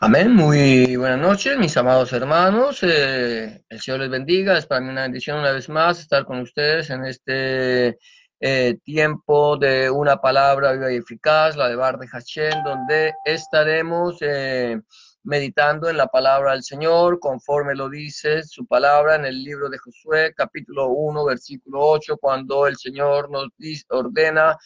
Amén, muy buenas noches, mis amados hermanos. El Señor les bendiga. Es para mí una bendición una vez más estar con ustedes en este tiempo de una palabra viva y eficaz, la de Bar de Hachén, donde estaremos meditando en la palabra del Señor, conforme lo dice su palabra en el libro de Josué, capítulo 1, versículo 8, cuando el Señor nos ordena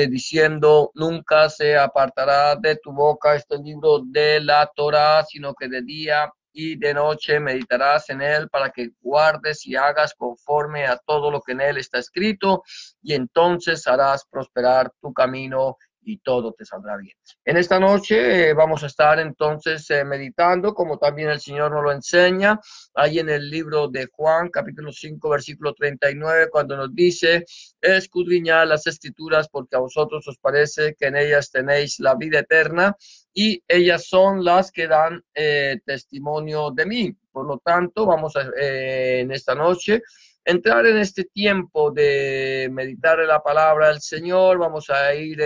diciendo, nunca se apartará de tu boca este libro de la Torá, sino que de día y de noche meditarás en él para que guardes y hagas conforme a todo lo que en él está escrito, y entonces harás prosperar tu camino y todo te saldrá bien. En esta noche vamos a estar entonces meditando, como también el Señor nos lo enseña, ahí en el libro de Juan, capítulo 5, versículo 39, cuando nos dice, escudriñad las escrituras porque a vosotros os parece que en ellas tenéis la vida eterna y ellas son las que dan testimonio de mí. Por lo tanto, vamos a, en esta noche entrar en este tiempo de meditar en la palabra del Señor. Vamos a ir,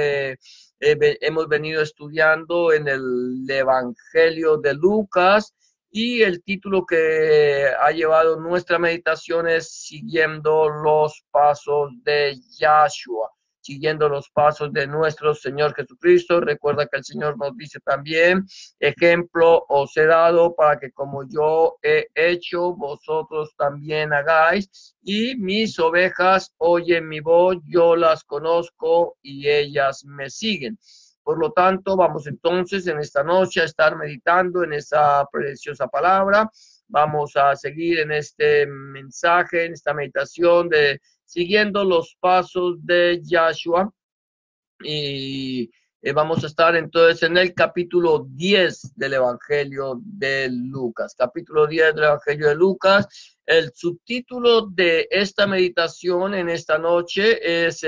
hemos venido estudiando en el Evangelio de Lucas, y el título que ha llevado nuestra meditación es Siguiendo los pasos de Yahshua, siguiendo los pasos de nuestro Señor Jesucristo. Recuerda que el Señor nos dice también, ejemplo os he dado para que como yo he hecho, vosotros también hagáis. Y mis ovejas oyen mi voz, yo las conozco y ellas me siguen. Por lo tanto, vamos entonces en esta noche a estar meditando en esa preciosa palabra. Vamos a seguir en este mensaje, en esta meditación de siguiendo los pasos de Yahshua. Y vamos a estar entonces en el capítulo 10 del Evangelio de Lucas. Capítulo 10 del Evangelio de Lucas. El subtítulo de esta meditación en esta noche es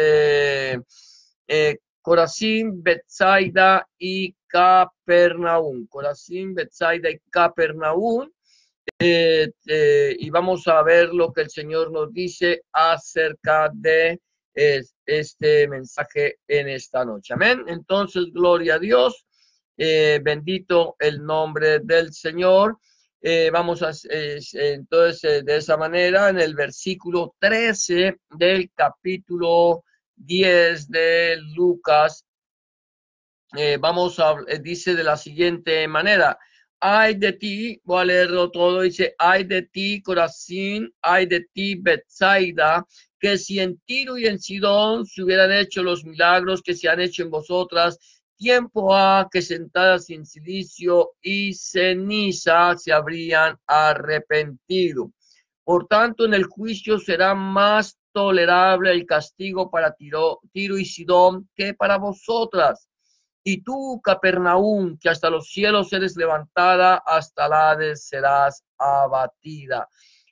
Corazín, Betsaida y Capernaum. Corazín, Betsaida y Capernaum. Y vamos a ver lo que el Señor nos dice acerca de este mensaje en esta noche. Amén. Entonces, gloria a Dios. Bendito el nombre del Señor. Vamos a, entonces, de esa manera, en el versículo 13 del capítulo 10 de Lucas, dice de la siguiente manera, ay de ti, voy a leerlo todo, dice, ay de ti, Corazín, ay de ti, Betsaida, que si en Tiro y en Sidón se hubieran hecho los milagros que se han hecho en vosotras, tiempo ha que sentadas en silicio y ceniza se habrían arrepentido. Por tanto, en el juicio será más tolerable el castigo para Tiro y Sidón que para vosotras. Y tú, Capernaum, que hasta los cielos eres levantada, hasta la Hades serás abatida.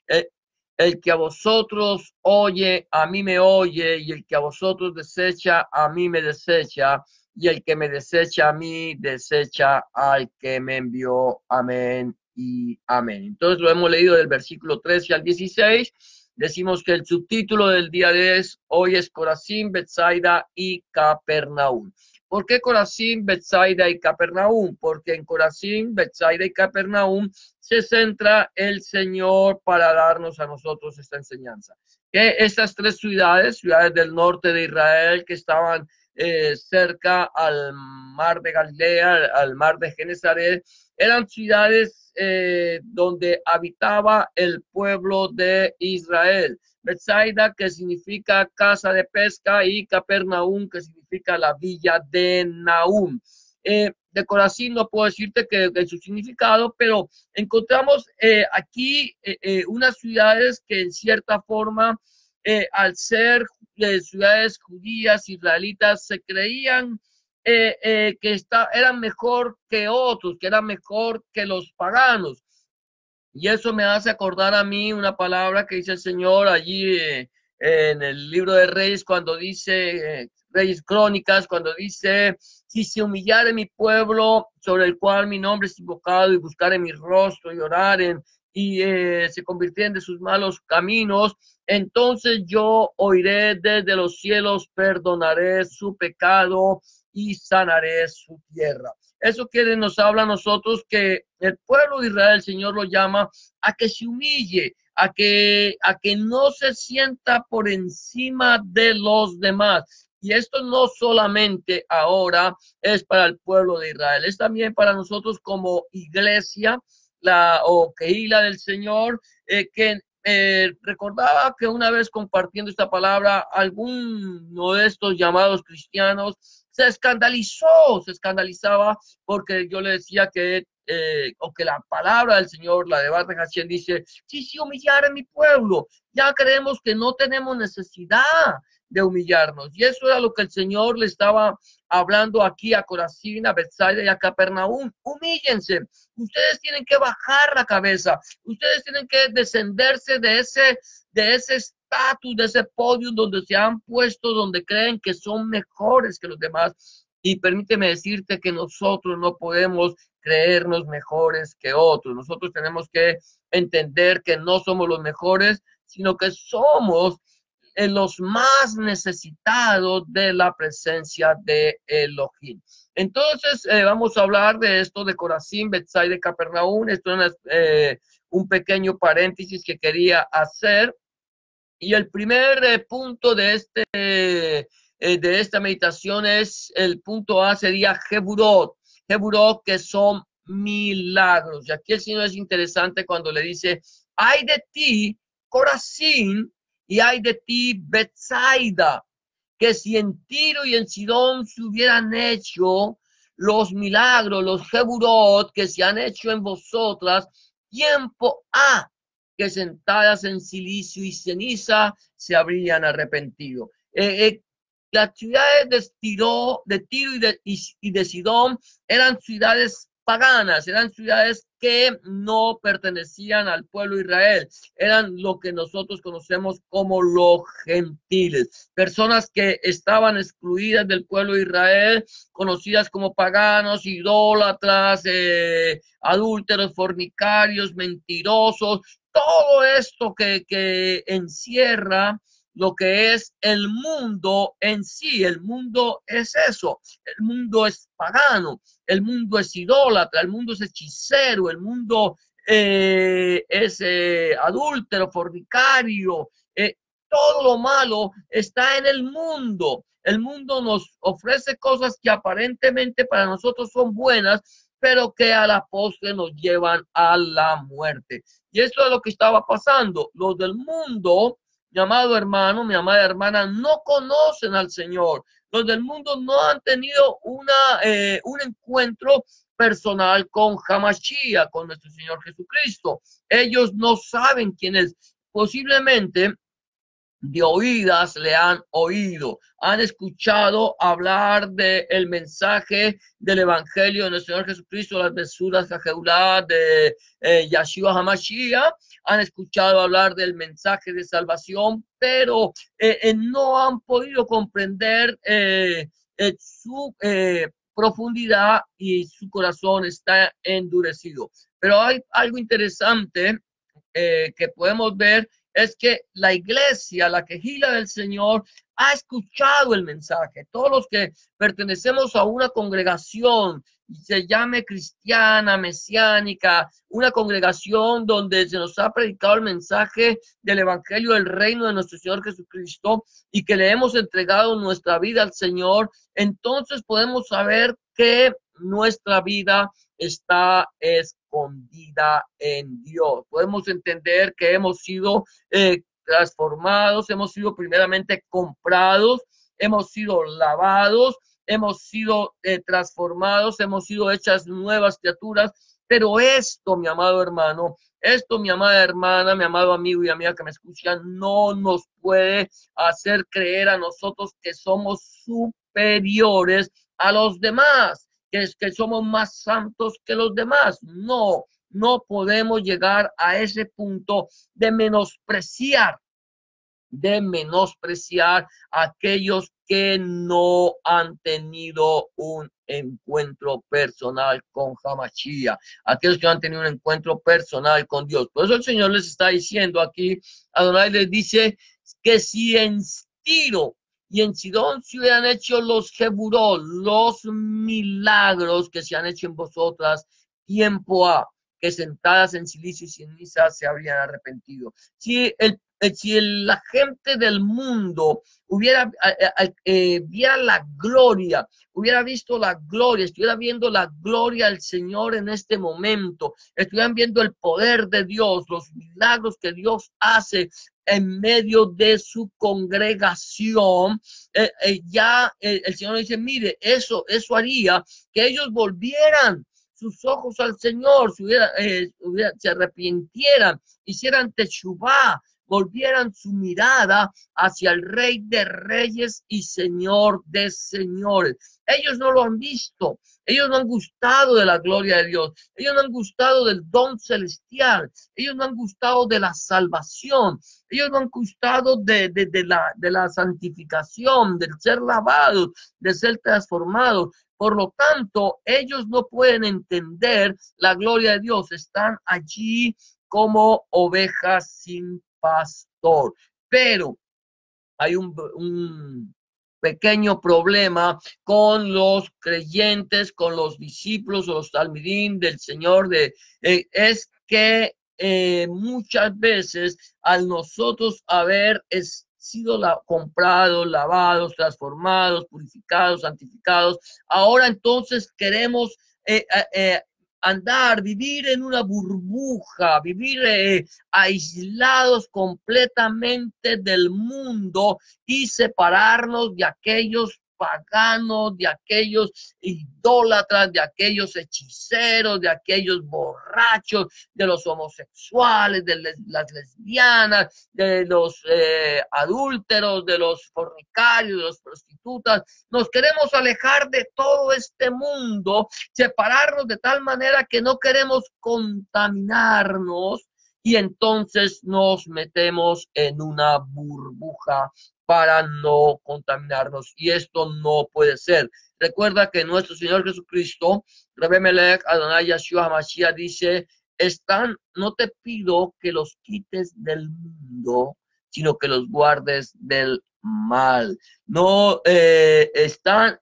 El, el que a vosotros oye, a mí me oye, y el que a vosotros desecha, a mí me desecha, y el que me desecha a mí, desecha al que me envió. Amén y amén. Entonces lo hemos leído del versículo 13 al 16. Decimos que el subtítulo del día de hoy es Corazín, Betsaida y Capernaum. ¿Por qué Corazín, Betsaida y Capernaum? Porque en Corazín, Betsaida y Capernaum se centra el Señor para darnos a nosotros esta enseñanza. Que estas tres ciudades, ciudades del norte de Israel que estaban cerca al mar de Galilea, al mar de Genesaret, eran ciudades donde habitaba el pueblo de Israel. Betsaida, que significa casa de pesca, y Capernaum, que significa la villa de Nahum. De Corazín no puedo decirte que su significado, pero encontramos aquí unas ciudades que en cierta forma, al ser ciudades judías, israelitas, se creían que eran mejor que otros, que eran mejor que los paganos. Y eso me hace acordar a mí una palabra que dice el Señor allí en el libro de Reyes, cuando dice, Reyes Crónicas, cuando dice, si se humillare mi pueblo sobre el cual mi nombre es invocado, y buscare mi rostro y oraren y se convirtieren de sus malos caminos, entonces yo oiré desde los cielos, perdonaré su pecado y sanaré su tierra. Eso nos habla a nosotros que el pueblo de Israel, el Señor lo llama a que se humille, a que no se sienta por encima de los demás. Y esto no solamente ahora es para el pueblo de Israel, es también para nosotros como iglesia, o Kehila del Señor, que recordaba que una vez compartiendo esta palabra, alguno de estos llamados cristianos se escandalizaba porque yo le decía que, o que la palabra del Señor, la de Bat Hashem, dice, sí, humillar a mi pueblo, ya creemos que no tenemos necesidad de humillarnos. Y eso era lo que el Señor le estaba hablando aquí a Corazín, a Betsaida y a Capernaum. Humíllense. Ustedes tienen que bajar la cabeza. Ustedes tienen que descenderse de ese estatus, de ese podio donde se han puesto, donde creen que son mejores que los demás. Y permíteme decirte que nosotros no podemos creernos mejores que otros. Nosotros tenemos que entender que no somos los mejores, sino que somos los más necesitados de la presencia de Elohim. Entonces, vamos a hablar de esto de Corazín, Betsaida y Capernaum. Esto es un pequeño paréntesis que quería hacer. Y el primer punto de esta meditación es, el punto A sería Geburot, que son milagros. Y aquí el Señor es interesante cuando le dice, ay de ti, Corazín, y ay de ti, Betsaida, que si en Tiro y en Sidón se hubieran hecho los milagros, los Geburot, que se han hecho en vosotras, tiempo ha que sentadas en silicio y ceniza se habrían arrepentido. Las ciudades de Tiro y de Sidón eran ciudades paganas, eran ciudades que no pertenecían al pueblo de Israel, eran lo que nosotros conocemos como los gentiles, personas que estaban excluidas del pueblo de Israel, conocidas como paganos, idólatras, adúlteros, fornicarios, mentirosos, todo esto que encierra lo que es el mundo en sí. El mundo es eso, el mundo es pagano, el mundo es idólatra, el mundo es hechicero, el mundo es adúltero, fornicario, todo lo malo está en el mundo. El mundo nos ofrece cosas que aparentemente para nosotros son buenas, pero que a la postre nos llevan a la muerte. Y eso es lo que estaba pasando. Los del mundo, mi amado hermano, mi amada hermana, no conocen al Señor. Los del mundo no han tenido un encuentro personal con Hamashiach, con nuestro Señor Jesucristo. Ellos no saben quién es. Posiblemente de oídas le han oído, han escuchado hablar del mensaje del Evangelio de nuestro Señor Jesucristo, las Mesuras Jajeulá de Yahshua HaMashiach, han escuchado hablar del mensaje de salvación, pero no han podido comprender su profundidad y su corazón está endurecido. Pero hay algo interesante que podemos ver, es que la iglesia, la quejila del Señor, ha escuchado el mensaje. Todos los que pertenecemos a una congregación, se llame cristiana, mesiánica, una congregación donde se nos ha predicado el mensaje del evangelio del reino de nuestro Señor Jesucristo y que le hemos entregado nuestra vida al Señor, entonces podemos saber que nuestra vida está escondida en Dios. Podemos entender que hemos sido transformados, hemos sido primeramente comprados, hemos sido lavados, hemos sido transformados, hemos sido hechas nuevas criaturas, pero esto, mi amado hermano, esto, mi amada hermana, mi amado amigo y amiga que me escuchan, no nos puede hacer creer a nosotros que somos superiores a los demás, que somos más santos que los demás. No, no podemos llegar a ese punto de menospreciar a aquellos que no han tenido un encuentro personal con Hamashiach, aquellos que no han tenido un encuentro personal con Dios. Por eso el Señor les está diciendo aquí, Adonai les dice que si en Tiro y en Sidón se hubieran hecho los Geburón, los milagros que se han hecho en vosotras, tiempo ha, que sentadas en silicio y ceniza se habrían arrepentido. Si la gente del mundo hubiera viera la gloria, hubiera visto la gloria, estuviera viendo la gloria del Señor en este momento, estuvieran viendo el poder de Dios, los milagros que Dios hace en medio de su congregación, el Señor dice, mire, eso haría que ellos volvieran sus ojos al Señor, se arrepintieran, hicieran techubá, volvieran su mirada hacia el Rey de Reyes y Señor de Señores. Ellos no lo han visto, ellos no han gustado de la gloria de Dios, ellos no han gustado del don celestial, ellos no han gustado de la salvación, ellos no han gustado de la santificación, del ser lavados, de ser transformados. Por lo tanto, ellos no pueden entender la gloria de Dios, están allí como ovejas sin pastor. Pero hay un pequeño problema con los creyentes, con los discípulos o los talmidim del Señor, es que muchas veces al nosotros haber sido comprados, lavados, transformados, purificados, santificados, ahora entonces queremos vivir en una burbuja, vivir aislados completamente del mundo y separarnos de aquellos paganos, de aquellos idólatras, de aquellos hechiceros, de aquellos borrachos, de los homosexuales, de las lesbianas, de los adúlteros, de los fornicarios, de los prostitutas. Nos queremos alejar de todo este mundo, separarnos de tal manera que no queremos contaminarnos y entonces nos metemos en una burbuja para no contaminarnos y esto no puede ser. Recuerda que nuestro Señor Jesucristo, Rebbe Melech Adonai Yeshua HaMashiach dice, no te pido que los quites del mundo, sino que los guardes del mal. No están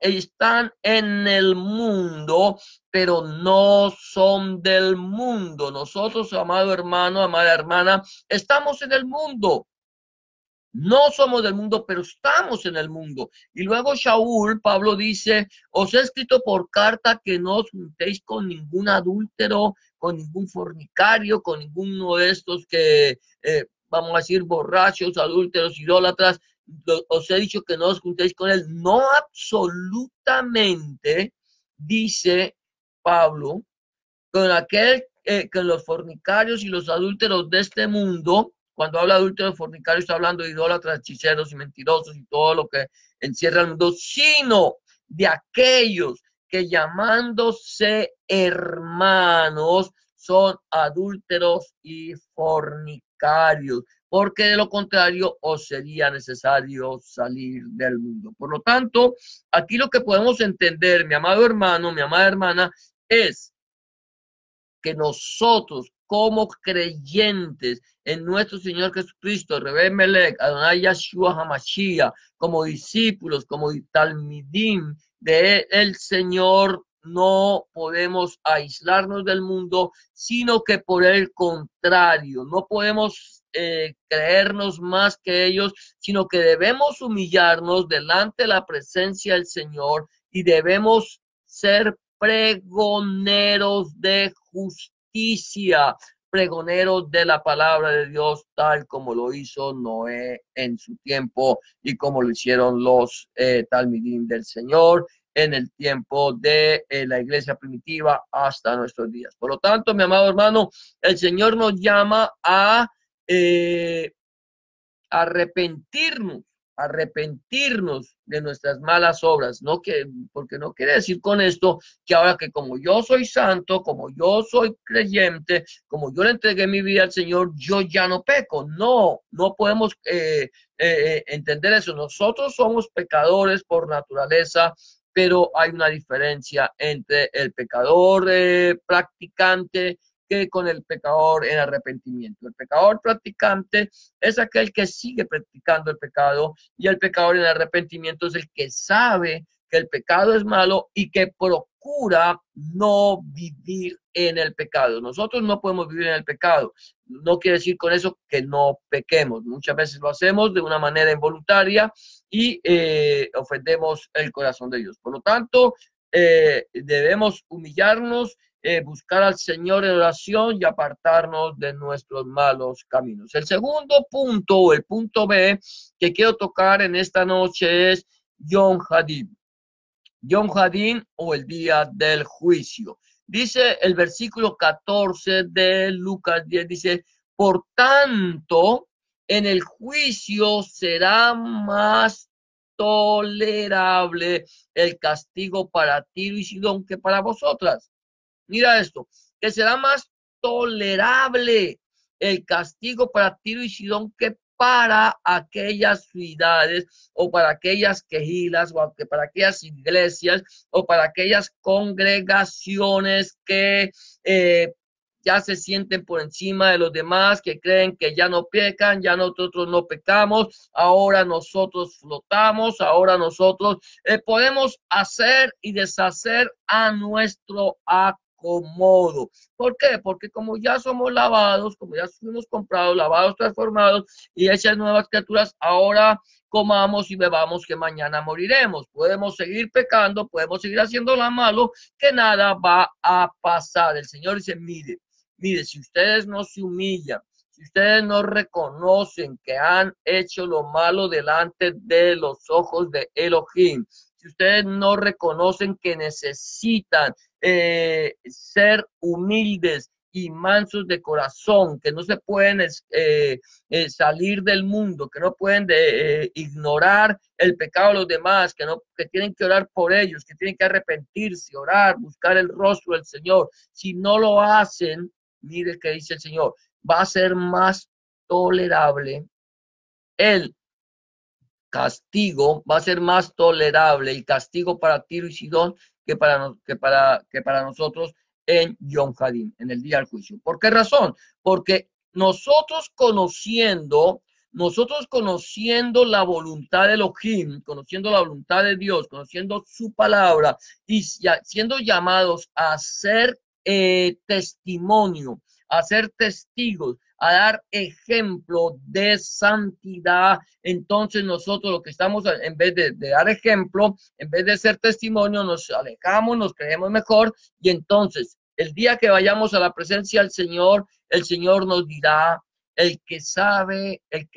en el mundo, pero no son del mundo. Nosotros, amado hermano, amada hermana, estamos en el mundo. No somos del mundo, pero estamos en el mundo. Y luego Pablo dice, os he escrito por carta que no os juntéis con ningún adúltero, con ningún fornicario, con ninguno de estos que, vamos a decir, borrachos, adúlteros, idólatras. Os he dicho que no os juntéis con él. No absolutamente, dice Pablo, con los fornicarios y los adúlteros de este mundo. Cuando habla de adúlteros fornicarios, está hablando de idólatras, hechiceros y mentirosos y todo lo que encierra el mundo, sino de aquellos que llamándose hermanos son adúlteros y fornicarios, porque de lo contrario os sería necesario salir del mundo. Por lo tanto, aquí lo que podemos entender, mi amado hermano, mi amada hermana, es que nosotros como creyentes en nuestro Señor Jesucristo, Rebbe Melech, Adonai Yeshua HaMashiach, como discípulos, como talmidim de el Señor, no podemos aislarnos del mundo, sino que por el contrario, no podemos creernos más que ellos, sino que debemos humillarnos delante de la presencia del Señor y debemos ser pregoneros de justicia, pregoneros de la palabra de Dios, tal como lo hizo Noé en su tiempo y como lo hicieron los talmidim del Señor en el tiempo de la iglesia primitiva hasta nuestros días. Por lo tanto, mi amado hermano, el Señor nos llama a arrepentirnos de nuestras malas obras, porque no quiere decir con esto que ahora que como yo soy santo, como yo soy creyente, como yo le entregué mi vida al Señor, yo ya no peco. No podemos entender eso. Nosotros somos pecadores por naturaleza, pero hay una diferencia entre el pecador practicante que con el pecador en arrepentimiento. El pecador practicante es aquel que sigue practicando el pecado, y el pecador en arrepentimiento es el que sabe que el pecado es malo y que procura no vivir en el pecado. Nosotros no podemos vivir en el pecado. No quiere decir con eso que no pequemos. Muchas veces lo hacemos de una manera involuntaria y ofendemos el corazón de Dios. Por lo tanto, debemos humillarnos, buscar al Señor en oración y apartarnos de nuestros malos caminos. El segundo punto, o el punto B, que quiero tocar en esta noche es Yom Hadid. Yom Hadid, o el día del juicio. Dice el versículo 14 de Lucas 10, dice, por tanto, en el juicio será más tolerable el castigo para Tiro y Sidón que para vosotras. Mira esto, que será más tolerable el castigo para Tiro y Sidón que para aquellas ciudades, o para aquellas quejilas, o para aquellas iglesias, o para aquellas congregaciones que ya se sienten por encima de los demás, que creen que ya no pecan, ya nosotros no pecamos, ahora nosotros flotamos, ahora nosotros podemos hacer y deshacer a nuestro acomodo. ¿Por qué? Porque como ya somos lavados, como ya fuimos comprados, lavados, transformados y hechas nuevas criaturas, ahora comamos y bebamos que mañana moriremos. Podemos seguir pecando, podemos seguir haciendo lo malo, que nada va a pasar. El Señor dice, mire, si ustedes no se humillan, si ustedes no reconocen que han hecho lo malo delante de los ojos de Elohim, si ustedes no reconocen que necesitan ser humildes y mansos de corazón, que no se pueden salir del mundo, que no pueden ignorar el pecado de los demás, que tienen que orar por ellos, que tienen que arrepentirse, orar, buscar el rostro del Señor. Si no lo hacen, mire que dice el Señor, va a ser más tolerable el castigo, va a ser más tolerable el castigo para Tiro y Sidón que para nosotros en Yom Hadid, en el día del juicio. ¿Por qué razón? Porque nosotros conociendo la voluntad de Elohim, conociendo la voluntad de Dios, conociendo su palabra y siendo llamados a ser testimonio, a ser testigos, a dar ejemplo de santidad. Entonces nosotros lo que estamos, en vez de dar ejemplo, en vez de ser testimonio, nos alejamos, nos creemos mejor, y entonces el día que vayamos a la presencia del Señor, el Señor nos dirá, el que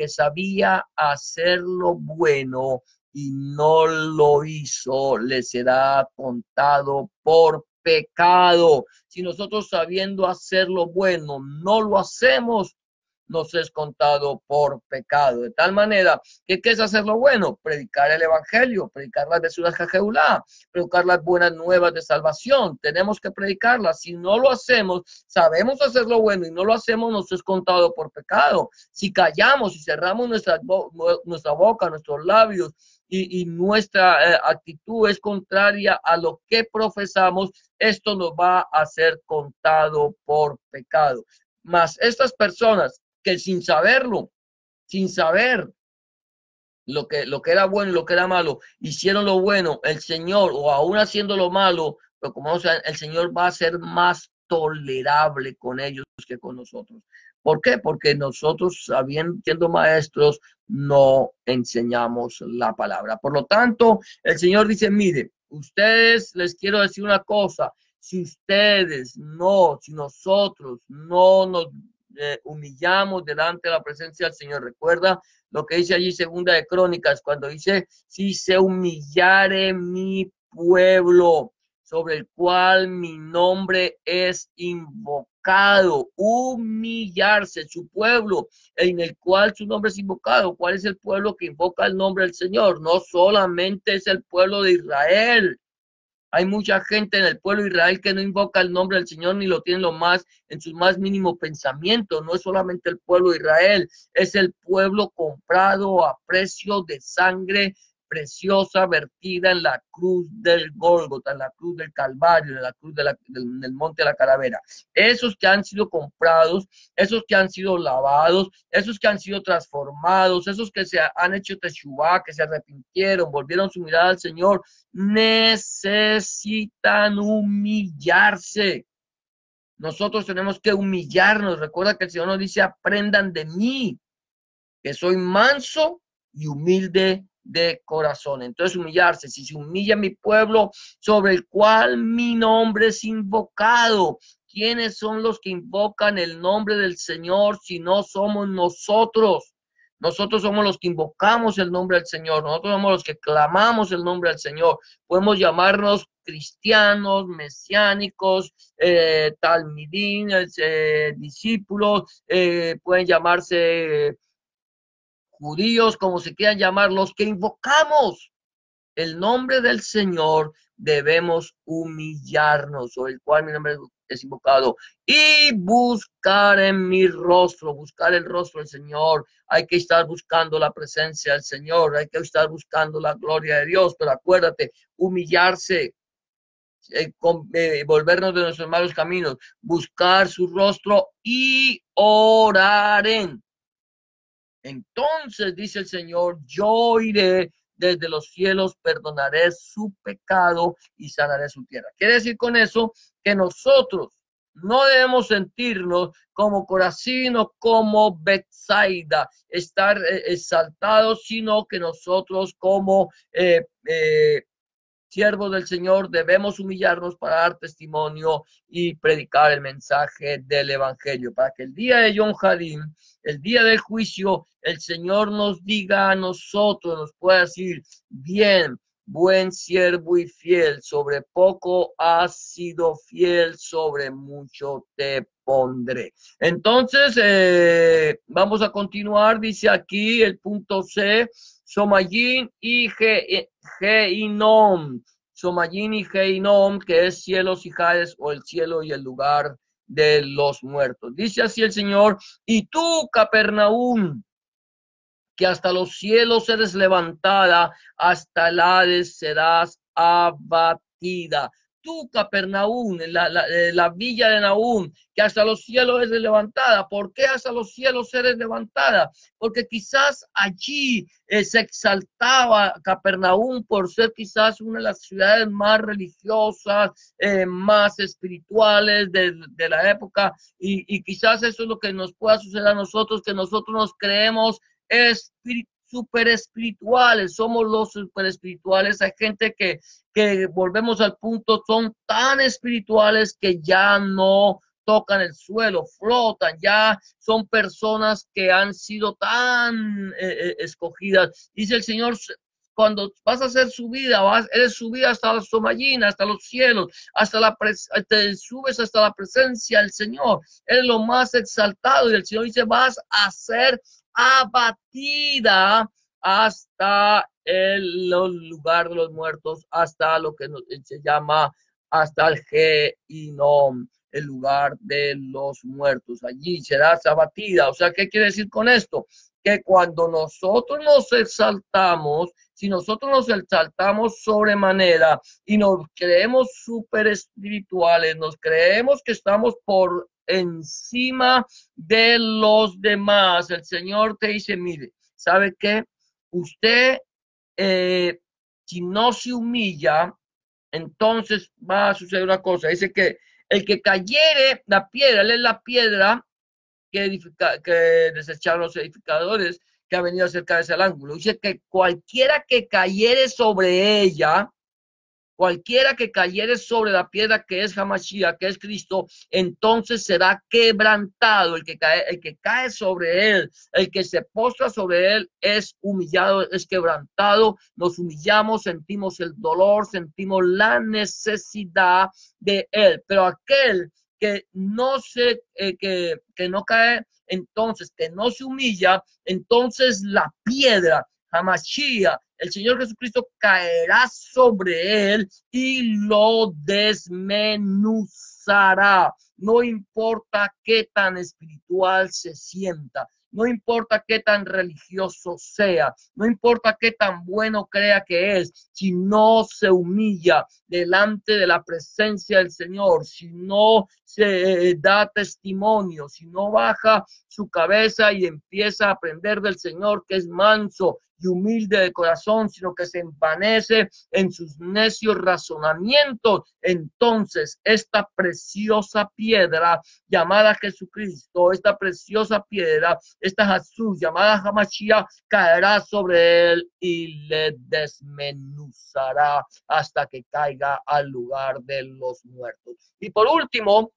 sabía hacer lo bueno y no lo hizo, le será contado por pecado. Si nosotros sabiendo hacer lo bueno no lo hacemos, nos es contado por pecado. De tal manera que ¿qué es hacer lo bueno? Predicar el evangelio, predicar las besuras Jajeulá, predicar las buenas nuevas de salvación. Tenemos que predicarlas. Si no lo hacemos, sabemos hacer lo bueno y no lo hacemos, nos es contado por pecado. Si callamos y cerramos nuestra boca, nuestros labios, y nuestra actitud es contraria a lo que profesamos, esto nos va a ser contado por pecado. Mas estas personas que sin saber lo que era bueno y lo que era malo, hicieron lo bueno, el Señor, o aún haciendo lo malo, pero como el Señor va a ser más tolerable con ellos que con nosotros. ¿Por qué? Porque nosotros, siendo maestros, no enseñamos la palabra. Por lo tanto, el Señor dice, mire, ustedes, les quiero decir una cosa, si nosotros no nos humillamos delante de la presencia del Señor. Recuerda lo que dice allí Segunda de Crónicas, cuando dice, si se humillare mi pueblo, sobre el cual mi nombre es invocado, humillarse, su pueblo, en el cual su nombre es invocado. ¿Cuál es el pueblo que invoca el nombre del Señor? No solamente es el pueblo de Israel. Hay mucha gente en el pueblo de Israel que no invoca el nombre del Señor ni lo tiene en sus más mínimos pensamientos. No es solamente el pueblo de Israel, es el pueblo comprado a precio de sangre preciosa vertida en la cruz del Gólgota, en la cruz del Calvario, en la cruz del Monte de la Calavera. Esos que han sido comprados, esos que han sido lavados, esos que han sido transformados, esos que se han hecho teshuvá, que se arrepintieron, volvieron su mirada al Señor, necesitan humillarse. Nosotros tenemos que humillarnos. Recuerda que el Señor nos dice, aprendan de mí, que soy manso y humilde de corazón. Entonces humillarse. Si se humilla mi pueblo sobre el cual mi nombre es invocado. ¿Quiénes son los que invocan el nombre del Señor si no somos nosotros? Nosotros somos los que invocamos el nombre del Señor. Nosotros somos los que clamamos el nombre del Señor. Podemos llamarnos cristianos, mesiánicos, talmidín, discípulos, pueden llamarse judíos, como se quieran llamar, los que invocamos el nombre del Señor, debemos humillarnos, o el cual mi nombre es invocado, y buscar en mi rostro, buscar el rostro del Señor. Hay que estar buscando la presencia del Señor, hay que estar buscando la gloria de Dios, pero acuérdate, humillarse, volvernos de nuestros malos caminos, buscar su rostro y oraren. Entonces dice el Señor, yo iré desde los cielos, perdonaré su pecado y sanaré su tierra. Quiere decir con eso que nosotros no debemos sentirnos como Corazín o como Betsaida, estar exaltados, sino que nosotros como siervos del Señor, debemos humillarnos para dar testimonio y predicar el mensaje del Evangelio, para que el día de Yom Hadim, el día del juicio, el Señor nos diga a nosotros, nos pueda decir, bien, buen siervo y fiel, sobre poco has sido fiel, sobre mucho te pondré. Entonces, vamos a continuar, dice aquí el punto C, Somayín y Geinom. Somayín y Geinom, que es cielos y Hades, o el cielo y el lugar de los muertos. Dice así el Señor, y tú, Capernaum, que hasta los cielos eres levantada, hasta el Hades serás abatida. Tú, Capernaum, la villa de Nahum, que hasta los cielos eres levantada. ¿Por qué hasta los cielos eres levantada? Porque quizás allí se exaltaba Capernaum por ser quizás una de las ciudades más religiosas, más espirituales de la época, y quizás eso es lo que nos pueda suceder a nosotros, que nosotros nos creemos super espirituales, somos los super espirituales. Hay gente que volvemos al punto, son tan espirituales que ya no tocan el suelo, flotan, ya son personas que han sido tan escogidas. Dice el Señor, cuando vas a hacer subida, eres subida hasta la Somayina, hasta los cielos, te subes hasta la presencia del Señor, eres lo más exaltado, y el Señor dice, vas a ser abatida hasta el lugar de los muertos, hasta lo que se llama, hasta el Geinom, el lugar de los muertos. Allí serás abatida. O sea, ¿qué quiere decir con esto? Que cuando nosotros nos exaltamos, si nosotros nos exaltamos sobremanera y nos creemos súper espirituales, nos creemos que estamos por encima de los demás, el Señor te dice, mire, ¿sabe qué? Usted, si no se humilla, entonces va a suceder una cosa. Dice que el que cayere la piedra, él es la piedra que desecharon los edificadores, que ha venido cerca de ese ángulo. Dice que cualquiera que cayere sobre ella, cualquiera que cayere sobre la piedra que es Hamashiach, que es Cristo, entonces será quebrantado. El que cae sobre él, el que se postra sobre él es humillado, es quebrantado. Nos humillamos, sentimos el dolor, sentimos la necesidad de él. Pero aquel que no que no cae, entonces que no se humilla, entonces la piedra Hamashiach, el Señor Jesucristo, caerá sobre él y lo desmenuzará. No importa qué tan espiritual se sienta, no importa qué tan religioso sea, no importa qué tan bueno crea que es, si no se humilla delante de la presencia del Señor, si no se da testimonio, si no baja su cabeza y empieza a aprender del Señor, que es manso y humilde de corazón, sino que se envanece en sus necios razonamientos, entonces esta preciosa piedra llamada Jesucristo, esta preciosa piedra, esta Jesús llamada Hamashiach, caerá sobre él y le desmenuzará hasta que caiga al lugar de los muertos. Y por último,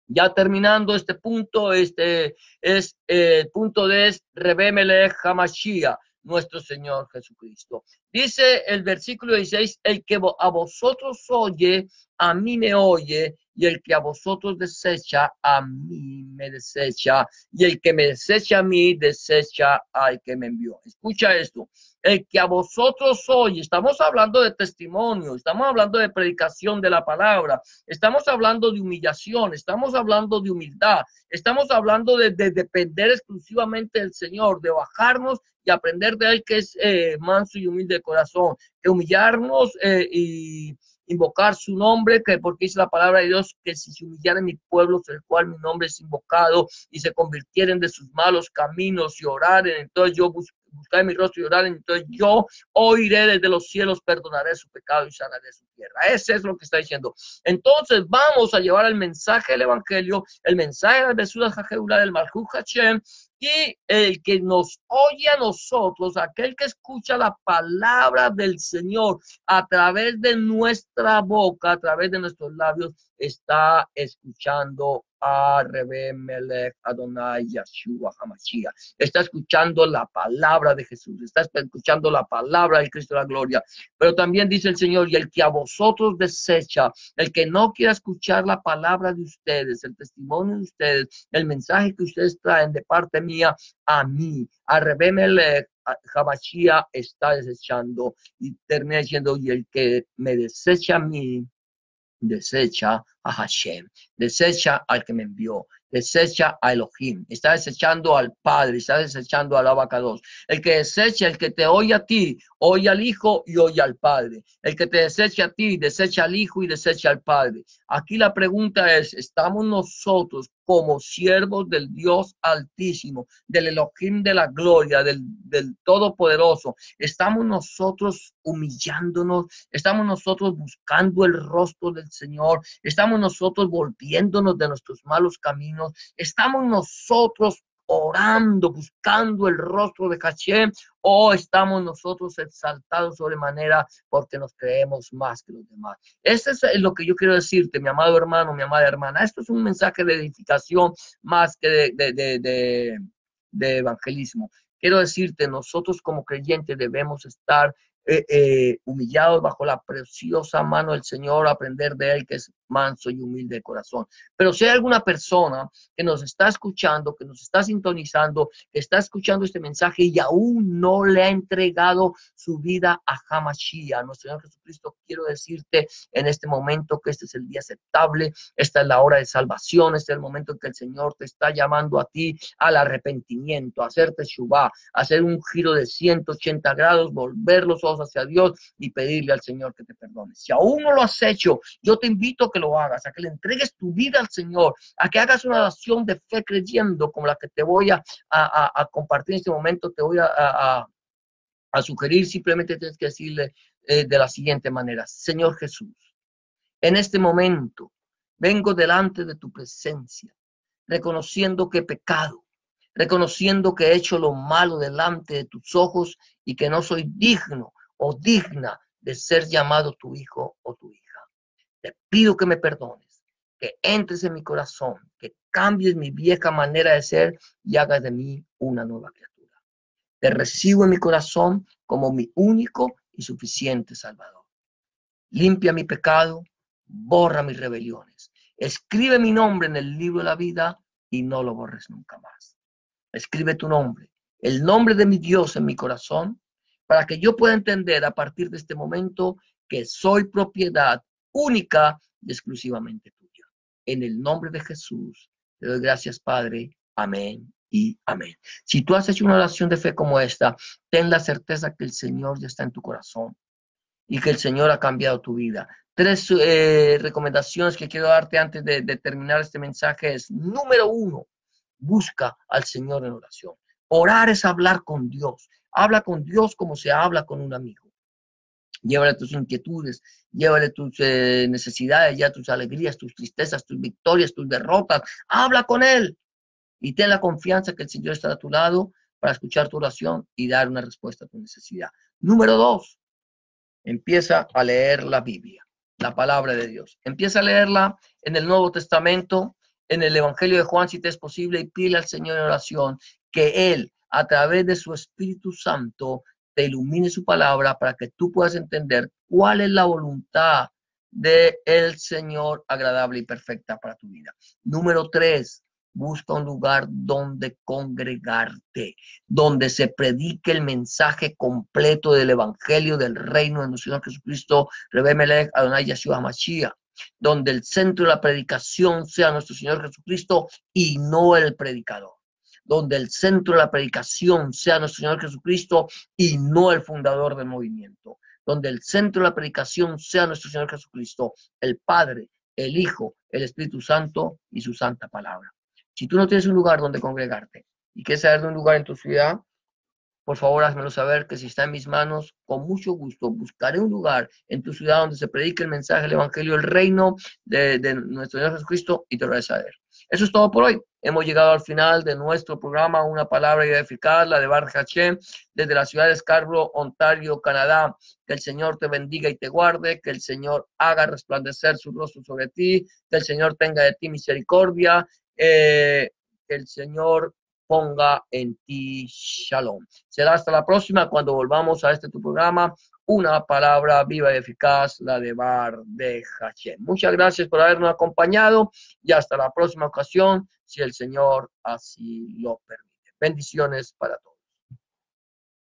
ya terminando este punto, este es el punto de Rebe Melech Hamashiach, nuestro Señor Jesucristo. Dice el versículo 16, el que a vosotros oye, a mí me oye, y el que a vosotros desecha, a mí me desecha, y el que me desecha a mí, desecha al que me envió. Escucha esto, el que a vosotros oye, estamos hablando de testimonio, estamos hablando de predicación de la palabra, estamos hablando de humillación, estamos hablando de humildad, estamos hablando de depender exclusivamente del Señor, de bajarnos y aprender de Él, que es manso y humilde de corazón, de humillarnos y invocar su nombre, que porque dice la palabra de Dios, que si se humillaren mi pueblo, el cual mi nombre es invocado, y se convirtieren de sus malos caminos y oraren, entonces yo buscaré mi rostro y oraren, entonces yo oiré desde los cielos, perdonaré su pecado y sanaré su tierra. Ese es lo que está diciendo. Entonces vamos a llevar el mensaje del evangelio, el mensaje de la Besura Jajeula del Malhut Hashem, y el que nos oye a nosotros, aquel que escucha la palabra del Señor a través de nuestra boca, a través de nuestros labios, está escuchando a Rebe Melech Adonai Yeshua Hamashiach. Está escuchando la palabra de Jesús, está escuchando la palabra del Cristo de la gloria. Pero también dice el Señor, y el que a vosotros desecha, el que no quiera escuchar la palabra de ustedes, el testimonio de ustedes, el mensaje que ustedes traen de parte mía, a mí, a Rebe Melech Hamashiach está desechando, y termina diciendo, y el que me desecha a mí, desecha a Hashem, desecha al que me envió, desecha a Elohim, está desechando al Padre, está desechando al Abacados. El que desecha, el que te oye a ti, oye al Hijo y oye al Padre. El que te desecha a ti, desecha al Hijo y desecha al Padre. Aquí la pregunta es, ¿estamos nosotros como siervos del Dios Altísimo, del Elohim de la gloria, del Todopoderoso? ¿Estamos nosotros humillándonos? ¿Estamos nosotros buscando el rostro del Señor? ¿Estamos nosotros volviéndonos de nuestros malos caminos? ¿Estamos nosotros orando, buscando el rostro de Hashem, o estamos nosotros exaltados sobremanera porque nos creemos más que los demás? Eso es lo que yo quiero decirte, mi amado hermano, mi amada hermana. Esto es un mensaje de edificación más que de evangelismo. Quiero decirte, nosotros como creyentes debemos estar humillados bajo la preciosa mano del Señor, aprender de Él, que es manso y humilde de corazón. Pero si hay alguna persona que nos está escuchando, que nos está sintonizando, que está escuchando este mensaje y aún no le ha entregado su vida a Hamashiach, a nuestro Señor Jesucristo, quiero decirte en este momento que este es el día aceptable, esta es la hora de salvación, este es el momento en que el Señor te está llamando a ti al arrepentimiento, a hacer teshuvá, a hacer un giro de 180 grados, volver los ojos hacia Dios y pedirle al Señor que te perdone. Si aún no lo has hecho, yo te invito a que lo hagas, a que le entregues tu vida al Señor, a que hagas una oración de fe creyendo como la que te voy a compartir en este momento, te voy a sugerir. Simplemente tienes que decirle de la siguiente manera: Señor Jesús, en este momento vengo delante de tu presencia, reconociendo que he pecado, reconociendo que he hecho lo malo delante de tus ojos y que no soy digno o digna de ser llamado tu hijo o tu hija. Te pido que me perdones, que entres en mi corazón, que cambies mi vieja manera de ser y hagas de mí una nueva criatura. Te recibo en mi corazón como mi único y suficiente Salvador. Limpia mi pecado, borra mis rebeliones. Escribe mi nombre en el libro de la vida y no lo borres nunca más. Escribe tu nombre, el nombre de mi Dios en mi corazón, para que yo pueda entender a partir de este momento que soy propiedad única y exclusivamente tuya. En el nombre de Jesús, te doy gracias, Padre. Amén. y amén. Si tú has hecho una oración de fe como esta, ten la certeza que el Señor ya está en tu corazón y que el Señor ha cambiado tu vida. Tres recomendaciones que quiero darte antes de terminar este mensaje es: número uno, busca al Señor en oración. Orar es hablar con Dios. Habla con Dios como se habla con un amigo. Llévale tus inquietudes, llévale tus necesidades, ya tus alegrías, tus tristezas, tus victorias, tus derrotas. Habla con Él y ten la confianza que el Señor está a tu lado para escuchar tu oración y dar una respuesta a tu necesidad. Número dos, empieza a leer la Biblia, la palabra de Dios. Empieza a leerla en el Nuevo Testamento, en el Evangelio de Juan, si te es posible, y pide al Señor en oración que Él, a través de su Espíritu Santo, te ilumine su palabra para que tú puedas entender cuál es la voluntad del Señor agradable y perfecta para tu vida. Número tres, busca un lugar donde congregarte, donde se predique el mensaje completo del evangelio del reino de nuestro Señor Jesucristo, Rebbe Melech Adonai Yeshua Mashiach, donde el centro de la predicación sea nuestro Señor Jesucristo y no el predicador, donde el centro de la predicación sea nuestro Señor Jesucristo y no el fundador del movimiento, donde el centro de la predicación sea nuestro Señor Jesucristo, el Padre, el Hijo, el Espíritu Santo y su santa palabra. Si tú no tienes un lugar donde congregarte y quieres saber de un lugar en tu ciudad, por favor, házmelo saber, que si está en mis manos, con mucho gusto buscaré un lugar en tu ciudad donde se predique el mensaje, el evangelio, el reino de nuestro Señor Jesucristo, y te lo haré saber. Eso es todo por hoy. Hemos llegado al final de nuestro programa, una palabra eficaz, la de Bar Hashem, desde la ciudad de Scarborough, Ontario, Canadá. Que el Señor te bendiga y te guarde, que el Señor haga resplandecer su rostro sobre ti, que el Señor tenga de ti misericordia, que el Señor ponga en ti shalom. Será hasta la próxima cuando volvamos a tu programa, una palabra viva y eficaz, la de Bar de Hashem. Muchas gracias por habernos acompañado y hasta la próxima ocasión, si el Señor así lo permite. Bendiciones para todos.